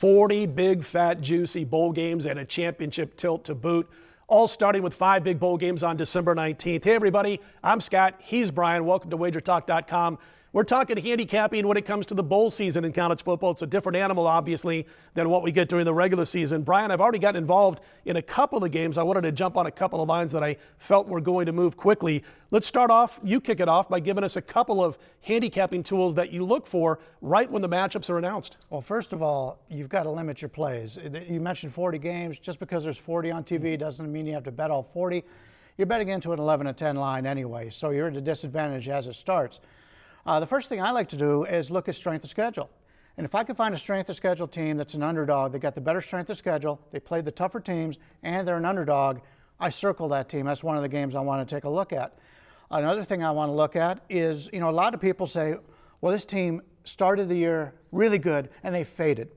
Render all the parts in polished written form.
40 big, fat, juicy bowl games and a championship tilt to boot, all starting with 5 big bowl games on December 19th. Hey, everybody, I'm Scott. He's Bryan. Welcome to WagerTalk.com. We're talking handicapping when it comes to the bowl season in college football. It's a different animal, obviously, than what we get during the regular season. Bryan, I've already gotten involved in a couple of games. I wanted to jump on a couple of lines that I felt were going to move quickly. Let's start off, you kick it off, by giving us a couple of handicapping tools that you look for right when the matchups are announced. Well, first of all, you've got to limit your plays. You mentioned 40 games. Just because there's 40 on TV doesn't mean you have to bet all 40. You're betting into an 11-10 line anyway, so you're at a disadvantage as it starts. The first thing I like to do is look at strength of schedule. And if I can find a strength of schedule team that's an underdog, they got the better strength of schedule, they played the tougher teams, and they're an underdog, I circle that team. That's one of the games I want to take a look at. Another thing I want to look at is, a lot of people say, well, this team started the year really good and they faded.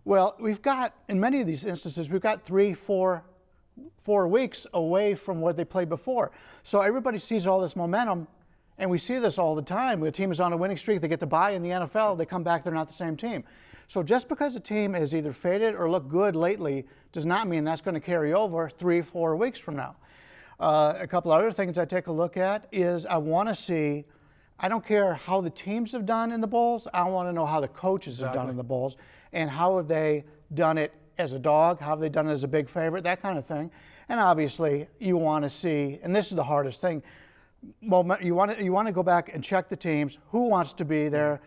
Well, we've got, in many of these instances, we've got 3-4 weeks away from what they played before. So everybody sees all this momentum. And we see this all the time. When a team is on a winning streak, they get the bye in the NFL, they come back, they're not the same team. So just because a team is either faded or looked good lately does not mean that's going to carry over 3-4 weeks from now. A couple other things I take a look at is I want to see, I don't care how the teams have done in the bowls, I want to know how the coaches have done in the bowls, and how have they done it as a dog, how have they done it as a big favorite, that kind of thing. And obviously you want to see, and this is the hardest thing, well, you want to go back and check the teams. Who wants to be there?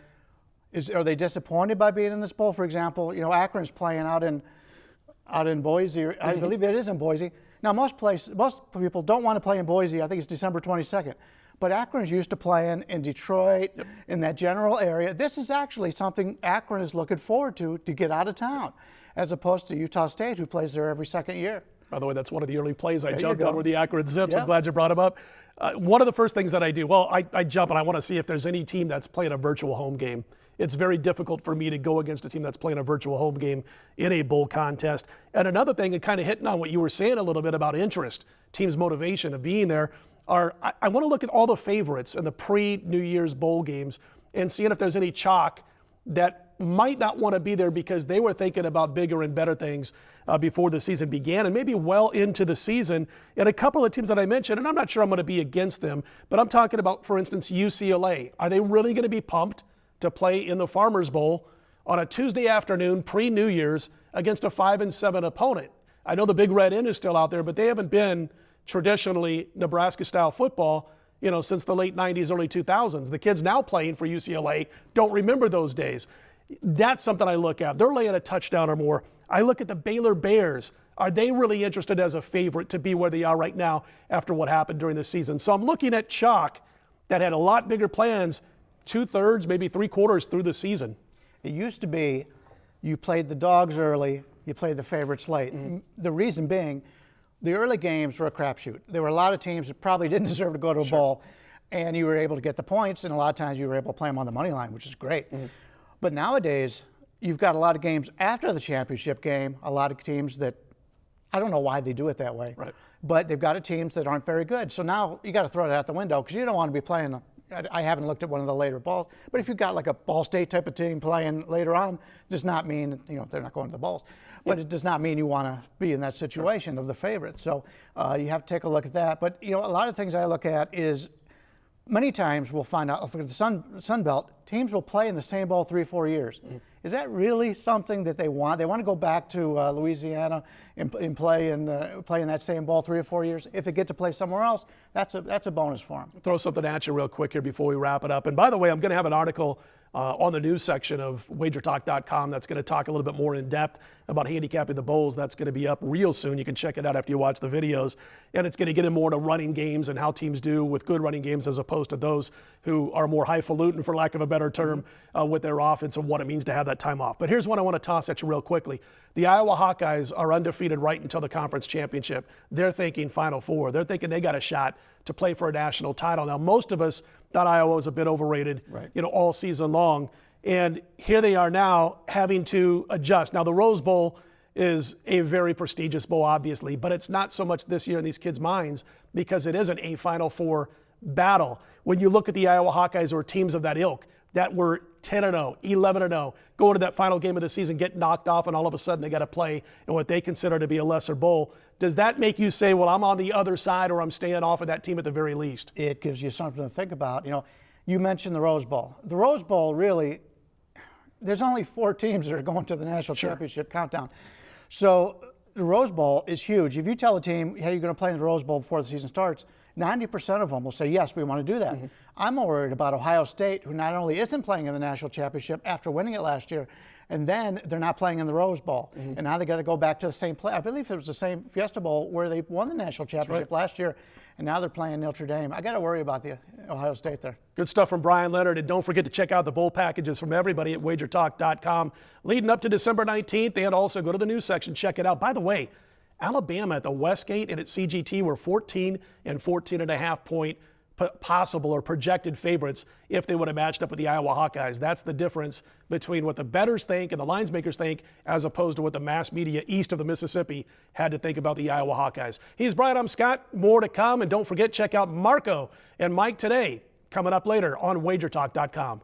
Are they disappointed by being in this bowl? For example, Akron's playing out in Boise. I believe it is in Boise. Now, most people don't want to play in Boise. I think it's December 22nd. But Akron's used to playing in Detroit, in that general area. This is actually something Akron is looking forward to get out of town, as opposed to Utah State, who plays there every second year. By the way, that's one of the early plays I jumped on, were the Akron Zips. Yeah. I'm glad you brought them up. One of the first things that I do, well, I jump and I want to see if there's any team that's playing a virtual home game. It's very difficult for me to go against a team that's playing a virtual home game in a bowl contest. And another thing, and kind of hitting on what you were saying a little bit about interest, team's motivation of being there, I want to look at all the favorites in the pre-New Year's bowl games and seeing if there's any chalk that might not want to be there because they were thinking about bigger and better things before the season began and maybe well into the season. And a couple of teams that I mentioned, and I'm not sure I'm going to be against them, but I'm talking about, for instance, UCLA. Are they really going to be pumped to play in the Farmers Bowl on a Tuesday afternoon pre-New Year's against a 5-7 opponent? I know the Big Red Inn is still out there, but they haven't been traditionally Nebraska-style football since the late 90s, early 2000s. The kids now playing for UCLA don't remember those days. That's something I look at. They're laying a touchdown or more. I look at the Baylor Bears. Are they really interested as a favorite to be where they are right now after what happened during the season? So I'm looking at chalk that had a lot bigger plans 2/3, maybe 3/4 through the season. It used to be you played the dogs early, you played the favorites late. The reason being, the early games were a crapshoot. There were a lot of teams that probably didn't deserve to go to a bowl, and you were able to get the points, and a lot of times you were able to play them on the money line, which is great. But nowadays, you've got a lot of games after the championship game, a lot of teams that, I don't know why they do it that way, but they've got teams that aren't very good. So now you got to throw it out the window because you don't want to be playing, I haven't looked at one of the later balls, but if you've got like a Ball State type of team playing later on, does not mean, they're not going to the bowls, but it does not mean you want to be in that situation of the favorite. So you have to take a look at that. But, a lot of things I look at is, many times we'll find out, for the Sun Belt, teams will play in the same bowl 3-4 years. Is that really something that they want? They want to go back to Louisiana and play in that same bowl 3 or 4 years. If they get to play somewhere else, that's a bonus for them. Throw something at you real quick here before we wrap it up. And by the way, I'm going to have an article on the news section of WagerTalk.com that's going to talk a little bit more in depth about handicapping the bowls. That's going to be up real soon. You can check it out after you watch the videos. And it's going to get in more into running games and how teams do with good running games as opposed to those who are more highfalutin, for lack of a better term, with their offense and what it means to have that time off. But here's one I want to toss at you real quickly. The Iowa Hawkeyes are undefeated right until the conference championship. They're thinking Final Four. They're thinking they got a shot to play for a national title. Now, most of us thought Iowa was a bit overrated, all season long. And here they are now having to adjust. Now, the Rose Bowl is a very prestigious bowl, obviously, but it's not so much this year in these kids' minds because it isn't a Final Four battle. When you look at the Iowa Hawkeyes or teams of that ilk that were 10-0, 11-0, go into that final game of the season, get knocked off, and all of a sudden they got to play in what they consider to be a lesser bowl. Does that make you say, well, I'm on the other side, or I'm staying off of that team at the very least? It gives you something to think about. You know, you mentioned the Rose Bowl. The Rose Bowl, really, there's only 4 teams that are going to the national championship countdown. So the Rose Bowl is huge. If you tell a team, hey, you're going to play in the Rose Bowl before the season starts, 90% of them will say, yes, we want to do that. I'm more worried about Ohio State, who not only isn't playing in the national championship after winning it last year, and then they're not playing in the Rose Bowl. And now they got to go back to the same play. I believe it was the same Fiesta Bowl where they won the national championship last year, and now they're playing Notre Dame. I got to worry about the Ohio State there. Good stuff from Bryan Leonard, and don't forget to check out the bowl packages from everybody at WagerTalk.com leading up to December 19th, and also go to the news section, check it out. By the way, Alabama at the Westgate and at CGT were 14 and 14.5 point possible or projected favorites if they would have matched up with the Iowa Hawkeyes. That's the difference between what the bettors think and the lines makers think, as opposed to what the mass media east of the Mississippi had to think about the Iowa Hawkeyes. He's Bryan, I'm Scott. More to come, and don't forget, check out Marco and Mike today, coming up later on WagerTalk.com.